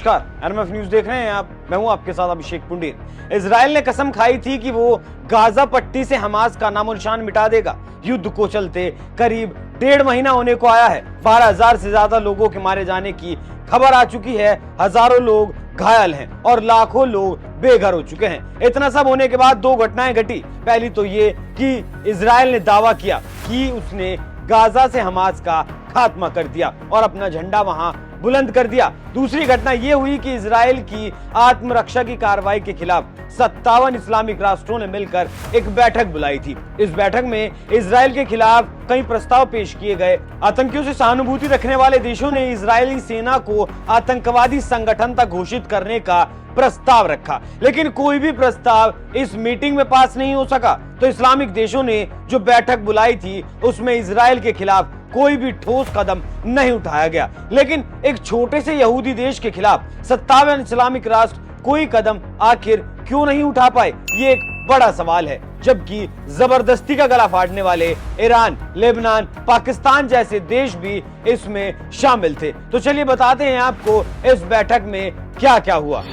नमस्कार, NMF news देख रहे हैं आप। मैं हूं आपके साथ अभिषेक पुंडीर। इजराइल ने कसम खाई थी कि वो गाजा पट्टी से हमास का नामो निशान मिटा देगा। युद्ध को चलते करीब 1.5 महीना होने को आया है। 12,000 से ज्यादा लोगों के मारे जाने की खबर आ चुकी है। हजारों लोग घायल हैं और लाखों लोग बेघर हो चुके हैं। इतना सब होने के बाद 2 घटनाएं घटी। पहली तो ये कि इजराइल ने दावा किया कि उसने गाजा से हमास का खात्मा कर दिया और अपना झंडा वहां बुलंद कर दिया। दूसरी घटना यह हुई कि इजराइल की आत्मरक्षा की कार्रवाई के खिलाफ 57 इस्लामिक राष्ट्रों ने मिलकर एक बैठक बुलाई थी। इस बैठक में इजराइल के खिलाफ कई प्रस्ताव पेश किए गए। आतंकियों से सहानुभूति रखने वाले देशों ने इजरायली सेना को आतंकवादी संगठन तक घोषित करने का प्रस्ताव रखा, लेकिन कोई भी प्रस्ताव इस मीटिंग में पास नहीं हो सका। तो इस्लामिक देशों ने जो बैठक बुलाई थी उसमें इजराइल के खिलाफ कोई भी ठोस कदम नहीं उठाया गया। लेकिन एक छोटे से यहूदी देश के खिलाफ 57 इस्लामिक राष्ट्र कोई कदम आखिर क्यों नहीं उठा पाए, ये एक बड़ा सवाल है। जबकि जबरदस्ती का गला फाड़ने वाले ईरान, लेबनान, पाकिस्तान जैसे देश भी इसमें शामिल थे। तो चलिए बताते हैं आपको इस बैठक में क्या क्या हुआ।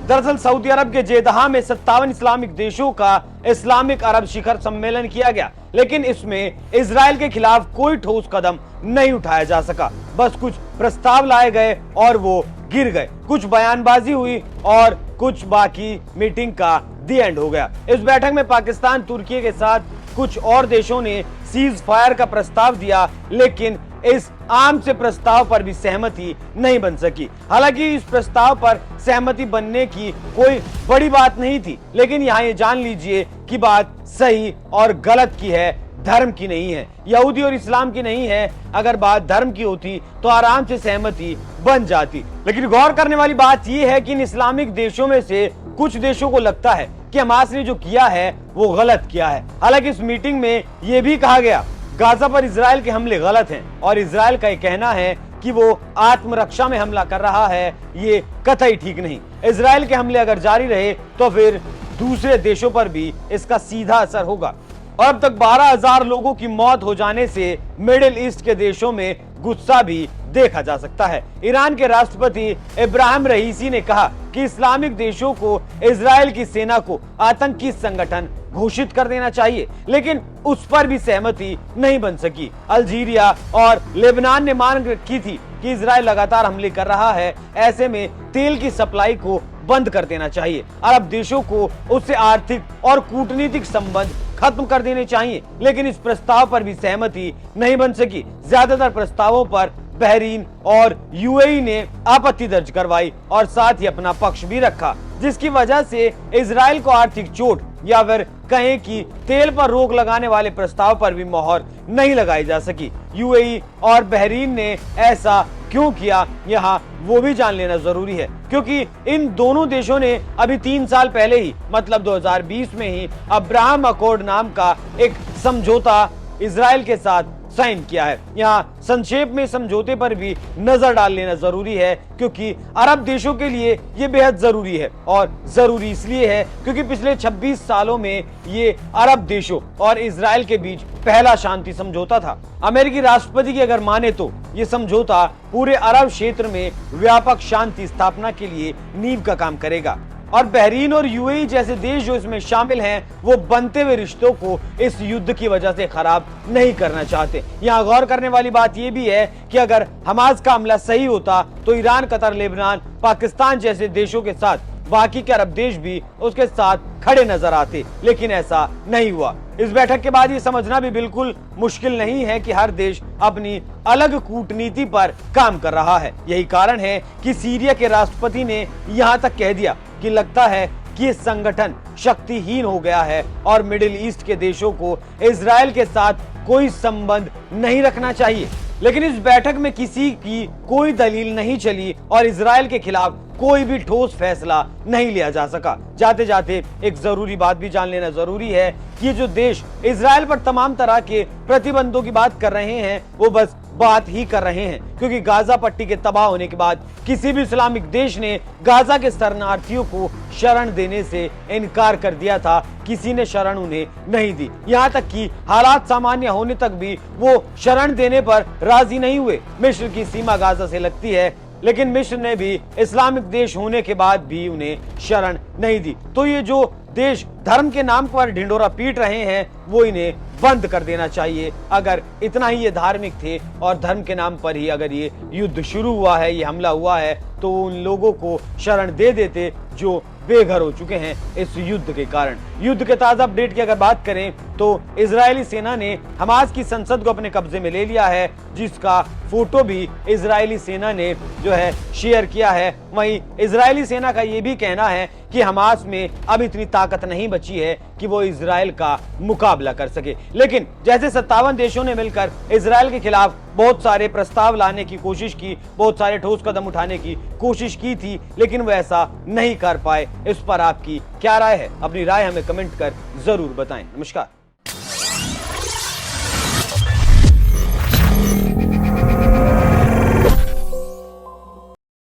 दरअसल सऊदी अरब के जेदहा में 57 इस्लामिक देशों का इस्लामिक अरब शिखर सम्मेलन किया गया, लेकिन इसमें इजराइल के खिलाफ कोई ठोस कदम नहीं उठाया जा सका। बस कुछ प्रस्ताव लाए गए और वो गिर गए। कुछ बयानबाजी हुई और कुछ बाकी मीटिंग का दी एंड हो गया। इस बैठक में पाकिस्तान, तुर्की के साथ कुछ और देशों ने सीज फायर का प्रस्ताव दिया, लेकिन इस आम से प्रस्ताव पर भी सहमति नहीं बन सकी। हालांकि इस प्रस्ताव पर सहमति बनने की कोई बड़ी बात नहीं थी, लेकिन यहाँ ये जान लीजिए कि बात सही और गलत की है, धर्म की नहीं है, यहूदी और इस्लाम की नहीं है। अगर बात धर्म की होती तो आराम से सहमति बन जाती। लेकिन गौर करने वाली बात यह है कि इन इस्लामिक देशों में से कुछ देशों को लगता है कि हमास ने जो किया है वो गलत किया है। हालांकि इस मीटिंग में यह भी कहा गया गाजा पर इजराइल के हमले गलत हैं और इजराइल का ये कहना है कि वो आत्मरक्षा में हमला कर रहा है, ये कतई ठीक नहीं। इजराइल के हमले अगर जारी रहे तो फिर दूसरे देशों पर भी इसका सीधा असर होगा। और अब तक 12,000 लोगों की मौत हो जाने से मिडिल ईस्ट के देशों में गुस्सा भी देखा जा सकता है। ईरान के राष्ट्रपति इब्राहिम रईसी ने कहा कि इस्लामिक देशों को इजराइल की सेना को आतंकी संगठन घोषित कर देना चाहिए, लेकिन उस पर भी सहमति नहीं बन सकी। अल्जीरिया और लेबनान ने मांग रखी थी कि इजराइल लगातार हमले कर रहा है, ऐसे में तेल की सप्लाई को बंद कर देना चाहिए। अरब देशों को उससे आर्थिक और कूटनीतिक संबंध खत्म कर देने चाहिए, लेकिन इस प्रस्ताव पर भी सहमति नहीं बन सकी। ज्यादातर प्रस्तावों पर बहरीन और यूएई ने आपत्ति दर्ज करवाई और साथ ही अपना पक्ष भी रखा, जिसकी वजह से इजराइल को आर्थिक चोट या फिर कहें कि तेल पर रोक लगाने वाले प्रस्ताव पर भी मोहर नहीं लगाई जा सकी। यूएई और बहरीन ने ऐसा क्यों किया, यहाँ वो भी जान लेना जरूरी है, क्योंकि इन दोनों देशों ने अभी 3 साल पहले ही मतलब 2020 में ही अब्राहम अकॉर्ड नाम का एक समझौता इजराइल के साथ साइन किया है। यहाँ संक्षेप में समझौते पर भी नजर डाल लेना जरूरी है, क्योंकि अरब देशों के लिए ये बेहद जरूरी है। और जरूरी इसलिए है क्योंकि पिछले 26 सालों में ये अरब देशों और इजराइल के बीच पहला शांति समझौता था। अमेरिकी राष्ट्रपति की अगर माने तो ये समझौता पूरे अरब क्षेत्र में व्यापक शांति स्थापना के लिए नींव का काम करेगा। और बहरीन और यूएई जैसे देश जो इसमें शामिल हैं, वो बनते हुए रिश्तों को इस युद्ध की वजह से खराब नहीं करना चाहते। यहाँ गौर करने वाली बात यह भी है कि अगर हमास का हमला सही होता तो ईरान, कतर, लेबनान, पाकिस्तान जैसे देशों के साथ बाकी के अरब देश भी उसके साथ खड़े नजर आते, लेकिन ऐसा नहीं हुआ। इस बैठक के बाद ये समझना भी बिल्कुल मुश्किल नहीं है कि हर देश अपनी अलग कूटनीति पर काम कर रहा है। यही कारण है कि सीरिया के राष्ट्रपति ने यहाँ तक कह दिया कि लगता है कि ये संगठन शक्तिहीन हो गया है और मिडिल ईस्ट के देशों को इजराइल के साथ कोई संबंध नहीं रखना चाहिए। लेकिन इस बैठक में किसी की कोई दलील नहीं चली और इजराइल के खिलाफ कोई भी ठोस फैसला नहीं लिया जा सका। जाते जाते एक जरूरी बात भी जान लेना जरूरी है कि ये जो देश इजराइल पर तमाम तरह के प्रतिबंधों की बात कर रहे हैं, वो बस बात ही कर रहे हैं, क्योंकि गाजा पट्टी के तबाह होने के बाद किसी भी इस्लामिक देश ने गाजा के शरणार्थियों को शरण देने से इनकार कर दिया था। किसी ने शरण उन्हें नहीं दी, यहाँ तक कि हालात सामान्य होने तक भी वो शरण देने पर राजी नहीं हुए। मिस्र की सीमा गाजा से लगती है, लेकिन मिस्र ने भी इस्लामिक देश होने के बाद भी उन्हें शरण नहीं दी। तो ये जो देश धर्म के नाम पर ढिंडोरा पीट रहे हैं, वो इन्हें बंद कर देना चाहिए। अगर इतना ही ये धार्मिक थे और धर्म के नाम पर ही अगर ये युद्ध शुरू हुआ है, ये हमला हुआ है, तो उन लोगों को शरण दे देते जो बेघर हो चुके हैं इस युद्ध के कारण। युद्ध के ताजा अपडेट की अगर बात करें तो इजरायली सेना ने हमास की संसद को अपने कब्जे में ले लिया है, जिसका फोटो भी इजरायली सेना ने जो है शेयर किया है। वहीं इजरायली सेना का ये भी कहना है कि हमास में अब इतनी ताकत नहीं बची है कि वो इजरायल का मुकाबला कर सके। लेकिन जैसे 57 देशों ने मिलकर इजरायल के खिलाफ बहुत सारे प्रस्ताव लाने की कोशिश की, बहुत सारे ठोस कदम उठाने की कोशिश की थी, लेकिन वो ऐसा नहीं कर पाए। इस पर आपकी क्या राय है? अपनी राय हमें कमेंट कर जरूर बताएं। नमस्कार।